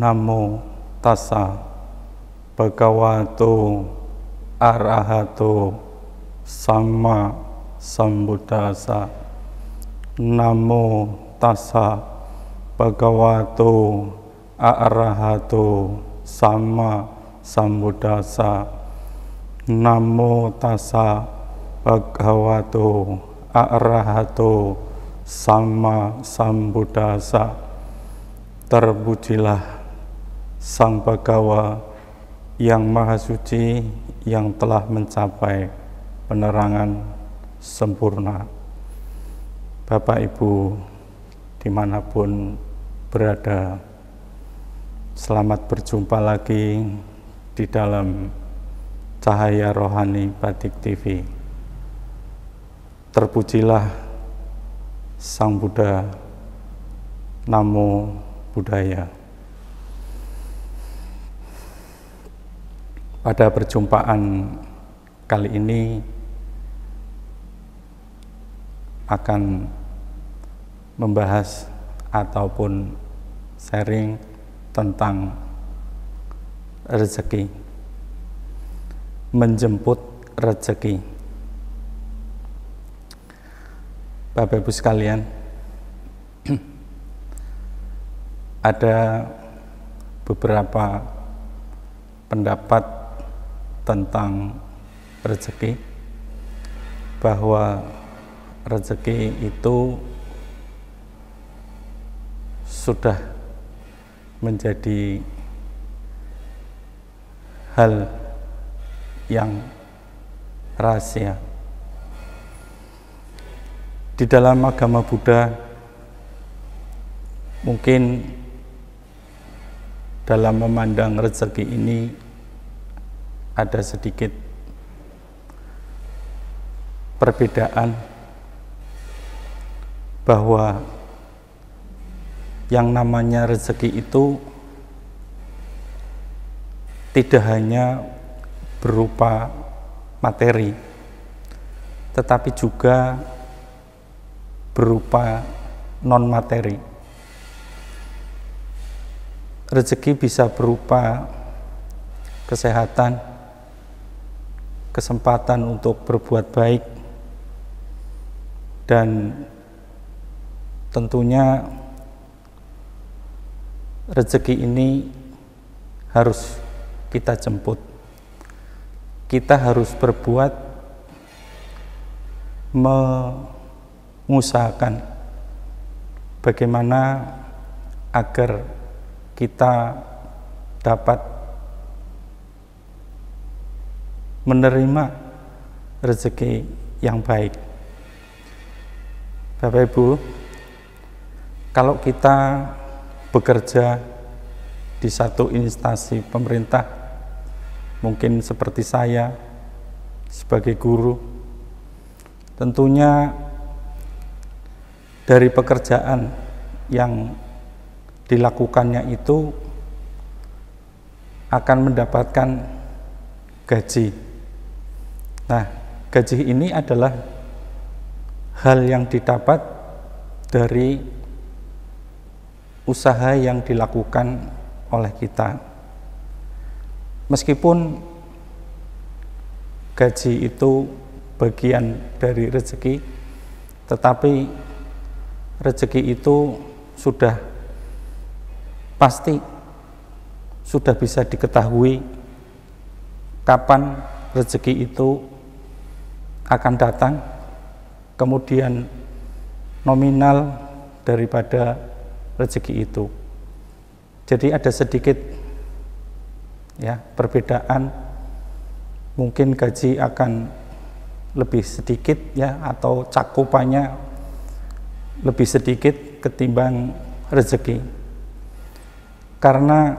Namo tassa bhagavato arahato sama sambuddhassa. Namo tassa bhagavato arahato sama sambuddhassa. Namo tassa bhagavato arahato sama sambuddhassa. Terpujilah Sang Bhagawa yang Maha Suci, yang telah mencapai penerangan sempurna. Bapak Ibu dimanapun berada, selamat berjumpa lagi di dalam Cahaya Rohani Batik TV. Terpujilah Sang Buddha, Namo Buddhaya. Pada perjumpaan kali ini akan membahas ataupun sharing tentang rezeki, menjemput rezeki. Bapak Ibu sekalian, ada beberapa pendapat tentang rezeki, bahwa rezeki itu sudah menjadi hal yang rahasia. Di dalam agama Buddha, mungkin dalam memandang rezeki ini ada sedikit perbedaan, bahwa yang namanya rezeki itu tidak hanya berupa materi, tetapi juga berupa non-materi. Rezeki bisa berupa kesehatan, kesempatan untuk berbuat baik, dan tentunya rezeki ini harus kita jemput. Kita harus berbuat, mengusahakan bagaimana agar kita dapat menerima rezeki yang baik. Bapak Ibu, kalau kita bekerja di satu instansi pemerintah, mungkin seperti saya sebagai guru, tentunya dari pekerjaan yang dilakukannya itu akan mendapatkan gaji. Nah, gaji ini adalah hal yang didapat dari usaha yang dilakukan oleh kita. Meskipun gaji itu bagian dari rezeki, tetapi rezeki itu sudah pasti, sudah bisa diketahui kapan rezeki itu akan datang, kemudian nominal daripada rezeki itu. Jadi ada sedikit ya perbedaan, mungkin gaji akan lebih sedikit ya, atau cakupannya lebih sedikit ketimbang rezeki, karena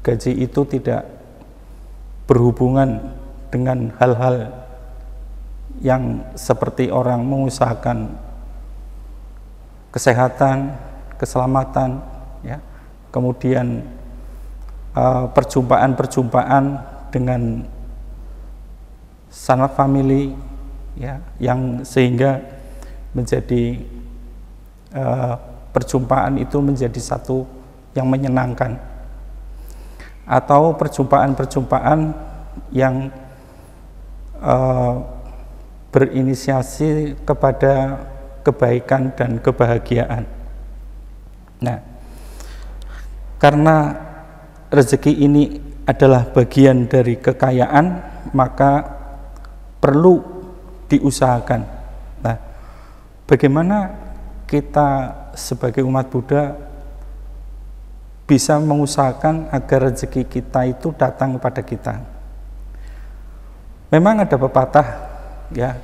gaji itu tidak berhubungan dengan hal-hal yang seperti orang mengusahakan kesehatan, keselamatan, ya, kemudian perjumpaan-perjumpaan dengan sanak famili, ya, yang sehingga menjadi perjumpaan itu menjadi satu yang menyenangkan, atau perjumpaan-perjumpaan yang berinisiasi kepada kebaikan dan kebahagiaan. Nah, karena rezeki ini adalah bagian dari kekayaan, maka perlu diusahakan. Nah, bagaimana kita sebagai umat Buddha bisa mengusahakan agar rezeki kita itu datang kepada kita? Memang ada pepatah, ya,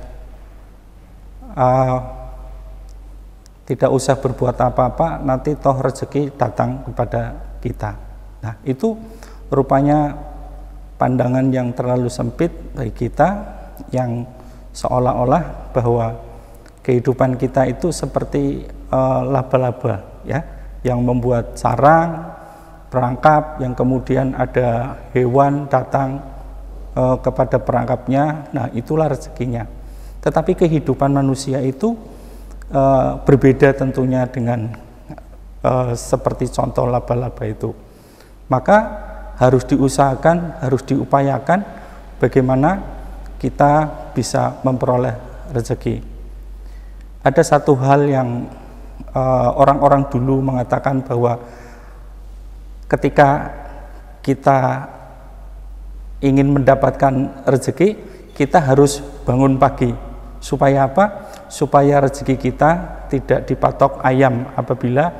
tidak usah berbuat apa-apa, nanti toh rezeki datang kepada kita. Nah, itu rupanya pandangan yang terlalu sempit bagi kita, yang seolah-olah bahwa kehidupan kita itu seperti laba-laba, ya, yang membuat sarang, perangkap, yang kemudian ada hewan datang kepada perangkapnya. Nah, itulah rezekinya. Tetapi kehidupan manusia itu berbeda tentunya dengan seperti contoh laba-laba itu. Maka harus diusahakan, harus diupayakan bagaimana kita bisa memperoleh rezeki. Ada satu hal yang orang-orang dulu mengatakan bahwa ketika kita ingin mendapatkan rezeki, kita harus bangun pagi. Supaya apa? Supaya rezeki kita tidak dipatok ayam apabila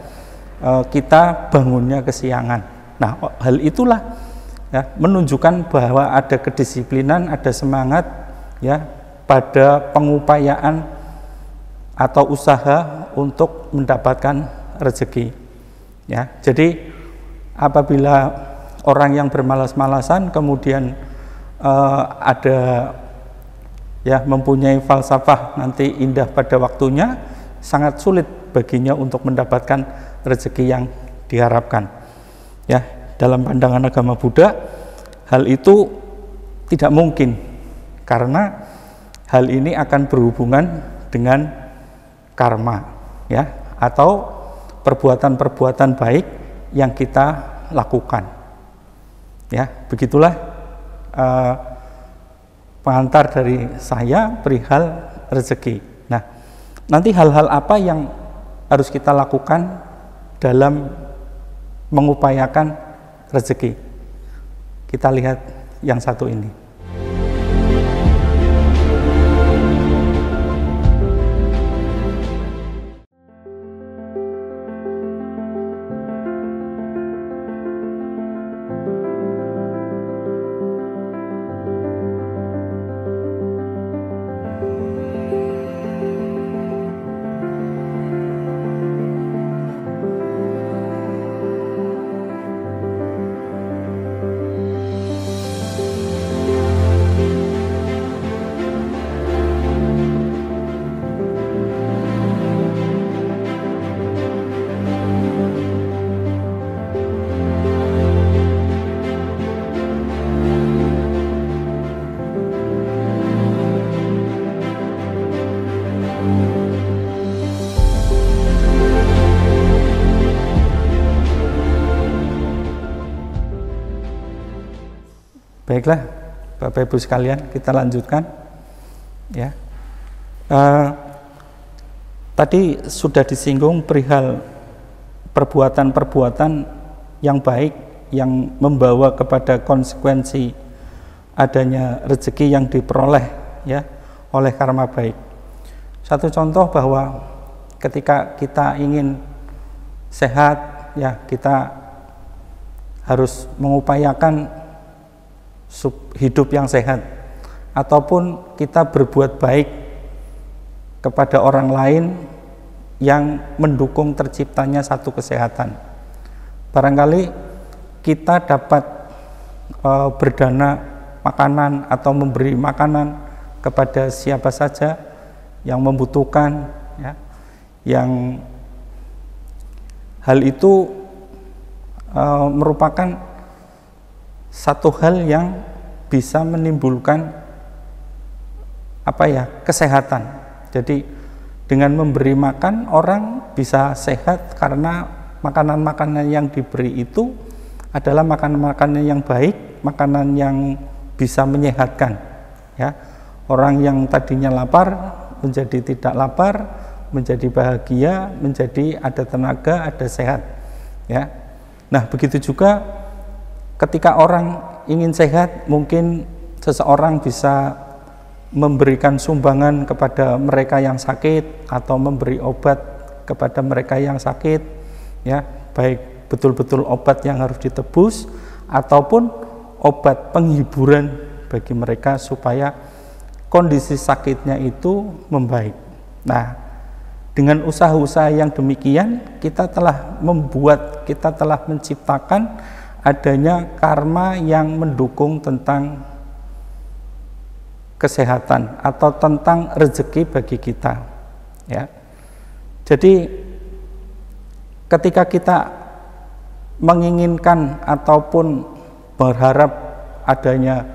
kita bangunnya kesiangan. Nah, hal itulah, ya, menunjukkan bahwa ada kedisiplinan, ada semangat, ya, pada pengupayaan atau usaha untuk mendapatkan rezeki. Ya, jadi apabila orang yang bermalas-malasan kemudian ada, ya, mempunyai falsafah nanti indah pada waktunya, sangat sulit baginya untuk mendapatkan rezeki yang diharapkan. Ya, dalam pandangan agama Buddha, hal itu tidak mungkin karena hal ini akan berhubungan dengan karma, ya, atau perbuatan-perbuatan baik yang kita lakukan. Ya, begitulah pengantar dari saya perihal rezeki. Nah, nanti hal-hal apa yang harus kita lakukan dalam mengupayakan rezeki? Kita lihat yang satu ini. Baiklah, Bapak Ibu sekalian, kita lanjutkan. Ya, tadi sudah disinggung perihal perbuatan-perbuatan yang baik yang membawa kepada konsekuensi adanya rezeki yang diperoleh, ya, oleh karma baik. Satu contoh bahwa ketika kita ingin sehat, ya, kita harus mengupayakan hidup yang sehat, ataupun kita berbuat baik kepada orang lain yang mendukung terciptanya satu kesehatan. Barangkali kita dapat berdana makanan atau memberi makanan kepada siapa saja yang membutuhkan, ya, yang hal itu merupakan satu hal yang bisa menimbulkan kesehatan. Jadi dengan memberi makan orang bisa sehat karena makanan-makanan yang diberi itu adalah makanan-makanan yang baik, makanan yang bisa menyehatkan, ya. Orang yang tadinya lapar menjadi tidak lapar, menjadi bahagia, menjadi ada tenaga, ada sehat, ya. Nah, begitu juga ketika orang ingin sehat, mungkin seseorang bisa memberikan sumbangan kepada mereka yang sakit atau memberi obat kepada mereka yang sakit, ya, baik betul-betul obat yang harus ditebus ataupun obat penghiburan bagi mereka supaya kondisi sakitnya itu membaik. Nah, dengan usaha-usaha yang demikian kita telah menciptakan adanya karma yang mendukung tentang kesehatan atau tentang rezeki bagi kita, ya. Jadi ketika kita menginginkan ataupun berharap adanya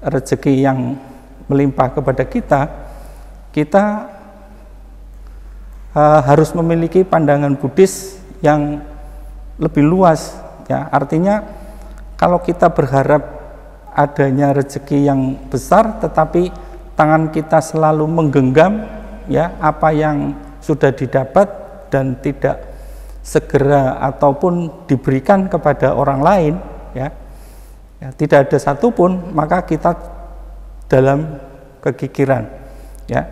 rezeki yang melimpah kepada kita harus memiliki pandangan Buddhis yang lebih luas, ya. Artinya kalau kita berharap adanya rezeki yang besar tetapi tangan kita selalu menggenggam, ya, apa yang sudah didapat dan tidak segera ataupun diberikan kepada orang lain, ya, tidak ada satupun, maka kita dalam kekikiran, ya.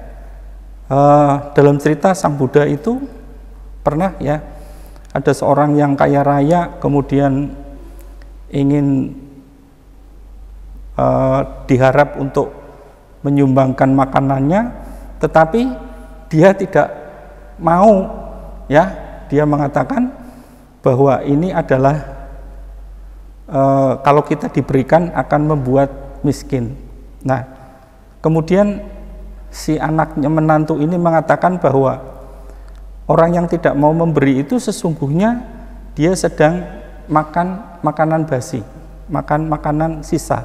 Dalam cerita Sang Buddha itu pernah, ya, ada seorang yang kaya raya kemudian ingin diharap untuk menyumbangkan makanannya, tetapi dia tidak mau, ya. Dia mengatakan bahwa ini adalah kalau kita diberikan akan membuat miskin. Nah, kemudian si anaknya menantu ini mengatakan bahwa orang yang tidak mau memberi itu sesungguhnya dia sedang makan makanan basi, makan makanan sisa,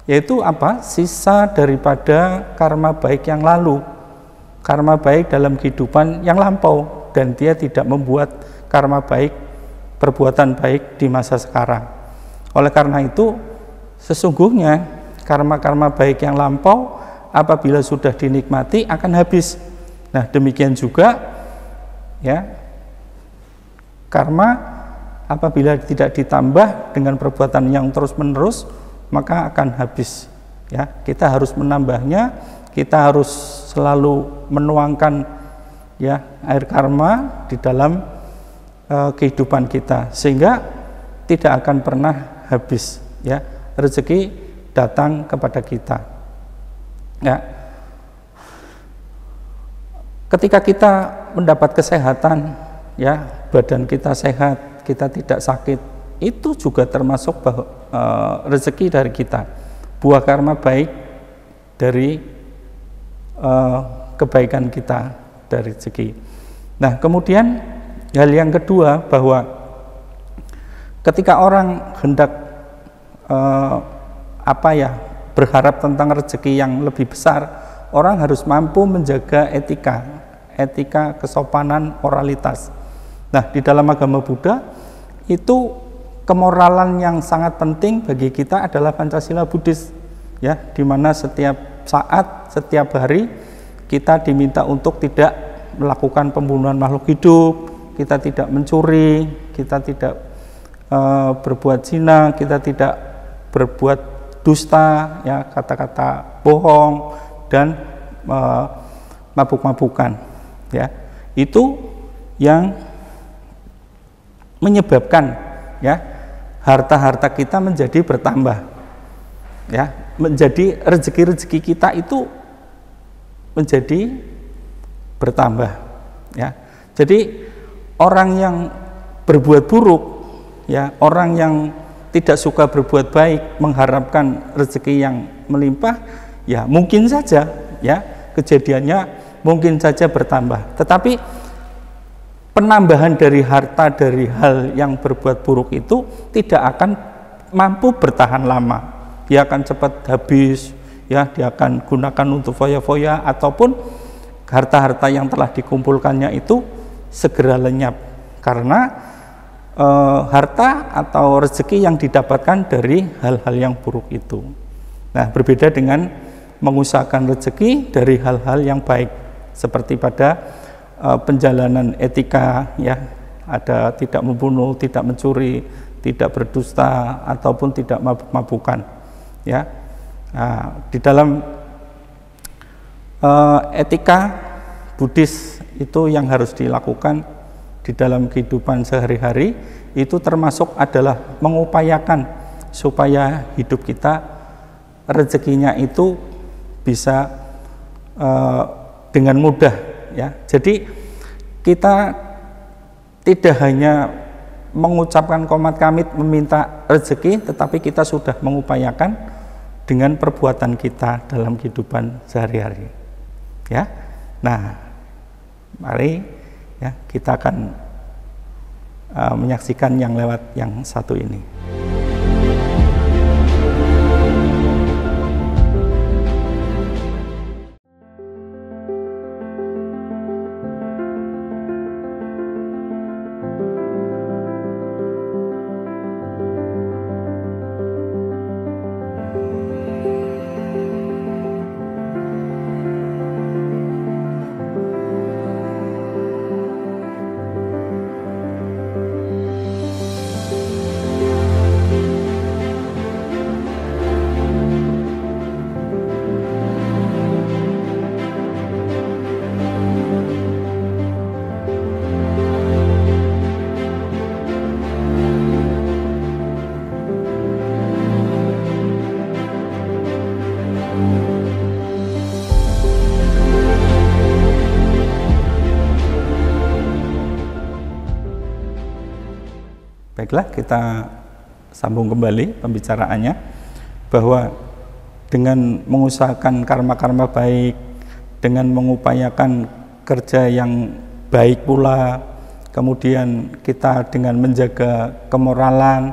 yaitu apa? Sisa daripada karma baik yang lalu, karma baik dalam kehidupan yang lampau, dan dia tidak membuat karma baik, perbuatan baik di masa sekarang. Oleh karena itu sesungguhnya karma-karma baik yang lampau apabila sudah dinikmati akan habis. Nah, demikian juga, ya, karma apabila tidak ditambah dengan perbuatan yang terus-menerus maka akan habis, ya. Kita harus menambahnya, kita harus selalu menuangkan, ya, air karma di dalam kehidupan kita sehingga tidak akan pernah habis, ya, rezeki datang kepada kita, ya. Ketika kita mendapat kesehatan, ya, badan kita sehat, kita tidak sakit, itu juga termasuk rezeki dari kita, buah karma baik dari kebaikan kita dari rezeki. Nah, kemudian hal yang kedua, bahwa ketika orang hendak berharap tentang rezeki yang lebih besar, orang harus mampu menjaga etika kesopanan, moralitas. Nah, di dalam agama Buddha itu kemoralan yang sangat penting bagi kita adalah Pancasila Buddhis, ya, di mana setiap saat, setiap hari kita diminta untuk tidak melakukan pembunuhan makhluk hidup, kita tidak mencuri, kita tidak berbuat zina, kita tidak berbuat dusta, ya, kata-kata bohong dan mabuk-mabukan, ya. Itu yang menyebabkan, ya, harta-harta kita menjadi bertambah, ya, menjadi rezeki-rezeki kita itu menjadi bertambah, ya. Jadi orang yang berbuat buruk, ya, orang yang tidak suka berbuat baik mengharapkan rezeki yang melimpah, ya, mungkin saja, ya, kejadiannya mungkin saja bertambah, tetapi penambahan dari harta dari hal yang berbuat buruk itu tidak akan mampu bertahan lama. Dia akan cepat habis, ya, dia akan gunakan untuk foya-foya ataupun harta-harta yang telah dikumpulkannya itu segera lenyap, karena harta atau rezeki yang didapatkan dari hal-hal yang buruk itu. Nah, berbeda dengan mengusahakan rezeki dari hal-hal yang baik, seperti pada penjalanan etika, ya, ada tidak membunuh, tidak mencuri, tidak berdusta, ataupun tidak mabuk-mabukan, ya. Nah, di dalam etika Buddhis itu yang harus dilakukan di dalam kehidupan sehari-hari, itu termasuk adalah mengupayakan supaya hidup kita rezekinya itu bisa dengan mudah, ya. Jadi kita tidak hanya mengucapkan qomat kamit meminta rezeki, tetapi kita sudah mengupayakan dengan perbuatan kita dalam kehidupan sehari-hari, ya. Nah, mari ya kita akan menyaksikan yang lewat yang satu ini. Baiklah, kita sambung kembali pembicaraannya, bahwa dengan mengusahakan karma-karma baik, dengan mengupayakan kerja yang baik pula, kemudian kita dengan menjaga kemoralan,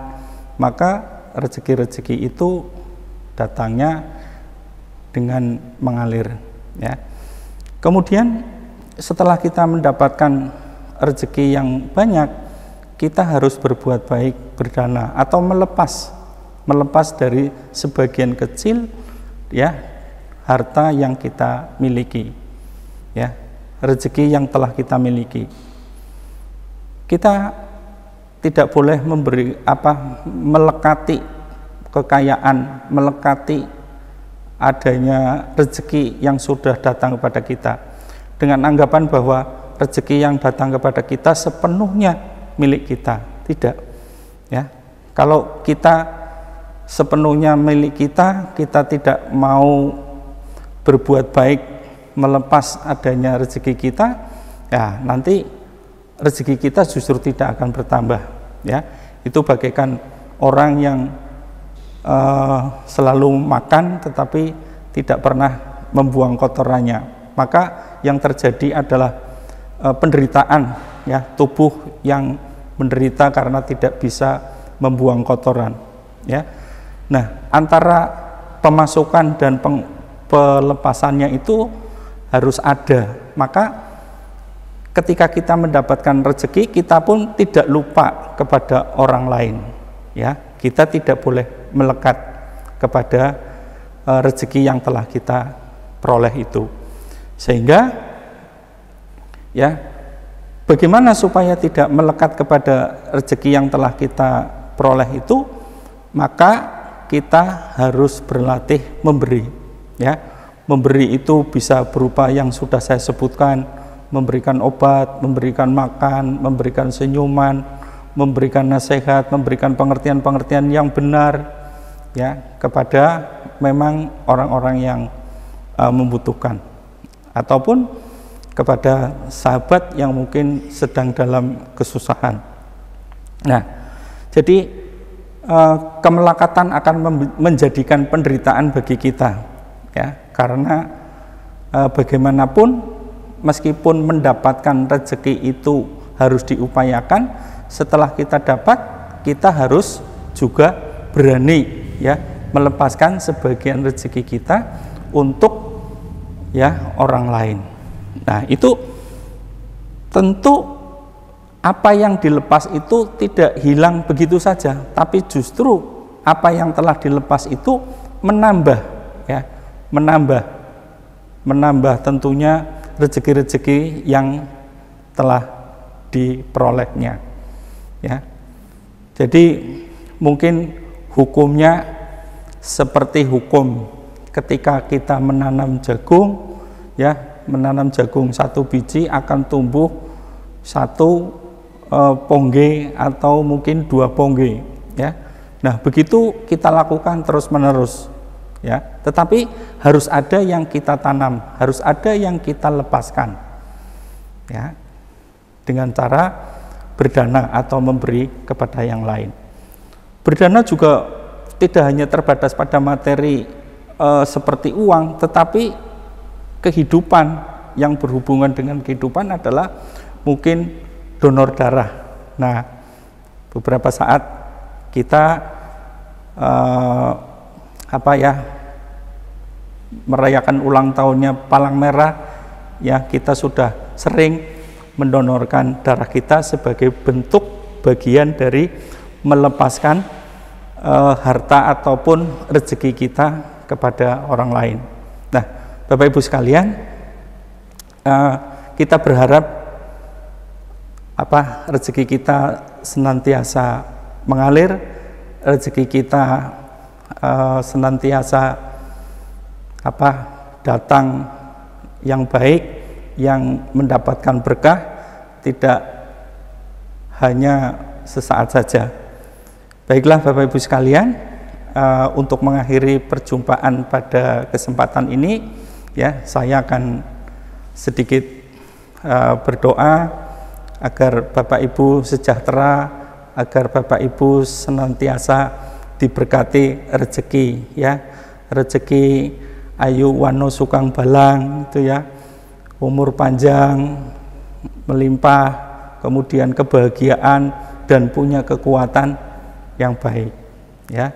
maka rezeki-rezeki itu datangnya dengan mengalir, ya. Kemudian setelah kita mendapatkan rezeki yang banyak, kita harus berbuat baik, berdana, atau melepas dari sebagian kecil, ya, harta yang kita miliki, ya, rezeki yang telah kita miliki. Kita tidak boleh melekati kekayaan, melekati adanya rezeki yang sudah datang kepada kita dengan anggapan bahwa rezeki yang datang kepada kita sepenuhnya milik kita. Tidak, ya. Kalau kita sepenuhnya milik kita, kita tidak mau berbuat baik melepas adanya rezeki kita, ya, nanti rezeki kita justru tidak akan bertambah, ya. Itu bagaikan orang yang selalu makan tetapi tidak pernah membuang kotorannya, maka yang terjadi adalah penderitaan, ya, tubuh yang menderita karena tidak bisa membuang kotoran, ya. Nah, antara pemasukan dan pelepasannya itu harus ada. Maka ketika kita mendapatkan rezeki, kita pun tidak lupa kepada orang lain, ya. Kita tidak boleh melekat kepada rezeki yang telah kita peroleh itu. Sehingga, ya, bagaimana supaya tidak melekat kepada rezeki yang telah kita peroleh itu? Maka kita harus berlatih memberi, ya. Memberi itu bisa berupa yang sudah saya sebutkan, memberikan obat, memberikan makan, memberikan senyuman, memberikan nasihat, memberikan pengertian-pengertian yang benar, ya, kepada memang orang-orang yang membutuhkan, ataupun kepada sahabat yang mungkin sedang dalam kesusahan. Nah, jadi kemelekatan akan menjadikan penderitaan bagi kita, ya, karena bagaimanapun meskipun mendapatkan rezeki itu harus diupayakan, setelah kita dapat kita harus juga berani, ya, melepaskan sebagian rezeki kita untuk, ya, orang lain. Nah, itu tentu apa yang dilepas itu tidak hilang begitu saja, tapi justru apa yang telah dilepas itu menambah, ya, menambah tentunya rezeki-rezeki yang telah diperolehnya, ya. Jadi mungkin hukumnya seperti hukum ketika kita menanam jagung, ya, menanam jagung 1 biji akan tumbuh 1 pongge atau mungkin 2 pongge, ya. Nah, begitu kita lakukan terus-menerus, ya. Tetapi harus ada yang kita tanam, harus ada yang kita lepaskan, ya, dengan cara berdana atau memberi kepada yang lain. Berdana juga tidak hanya terbatas pada materi seperti uang, tetapi kehidupan yang berhubungan dengan kehidupan adalah mungkin donor darah. Nah, beberapa saat kita merayakan ulang tahunnya Palang Merah, ya, kita sudah sering mendonorkan darah kita sebagai bentuk bagian dari melepaskan harta ataupun rezeki kita kepada orang lain. Nah, Bapak Ibu sekalian, kita berharap rezeki kita senantiasa mengalir, rezeki kita senantiasa datang yang baik, yang mendapatkan berkah, tidak hanya sesaat saja. Baiklah Bapak Ibu sekalian, untuk mengakhiri perjumpaan pada kesempatan ini, ya, saya akan sedikit berdoa agar Bapak Ibu sejahtera, agar Bapak Ibu senantiasa diberkati rezeki, ya, rezeki ayu wano sukang balang, itu ya, umur panjang, melimpah, kemudian kebahagiaan dan punya kekuatan yang baik, ya.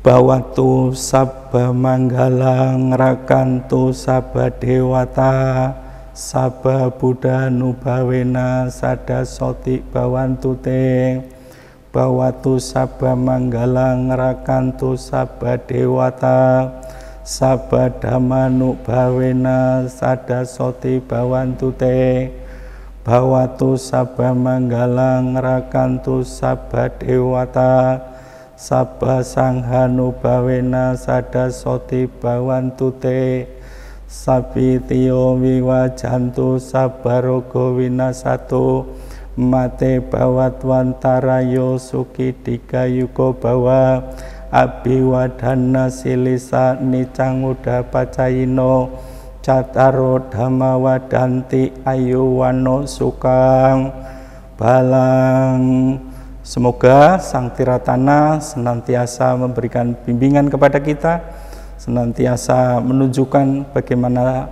Bawatu sabba manggalang rakantu sabba dewata sabba buddha nubawena sada soti bawantu te. Bawatu sabba manggalang rakantu sabba dewata sabba dhamma nubawena sada soti bawantu te. Bawatu sabba manggalang rakantu sabba dewata sabba sanghanu bawena sada soti bawantu te. Sabi tiyo wiwajantu sabba rogo winasatu mate bawat wantarayo suki digayuko bawa abiwadana silisa nicang uda pacayino cataro dhamma wadanti ayu wano sukang balang. Semoga Sang Tiratana senantiasa memberikan bimbingan kepada kita, senantiasa menunjukkan bagaimana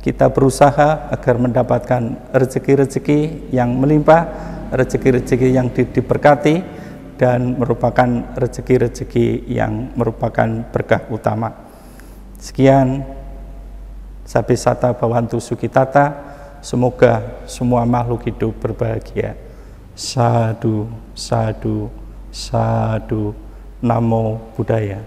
kita berusaha agar mendapatkan rezeki-rezeki yang melimpah, rezeki-rezeki yang diberkati, dan merupakan rezeki-rezeki yang merupakan berkah utama. Sekian, Sabisata Bawantu Sukitata, semoga semua makhluk hidup berbahagia. Sadu, sadu, sadu, Namo Buddhaya.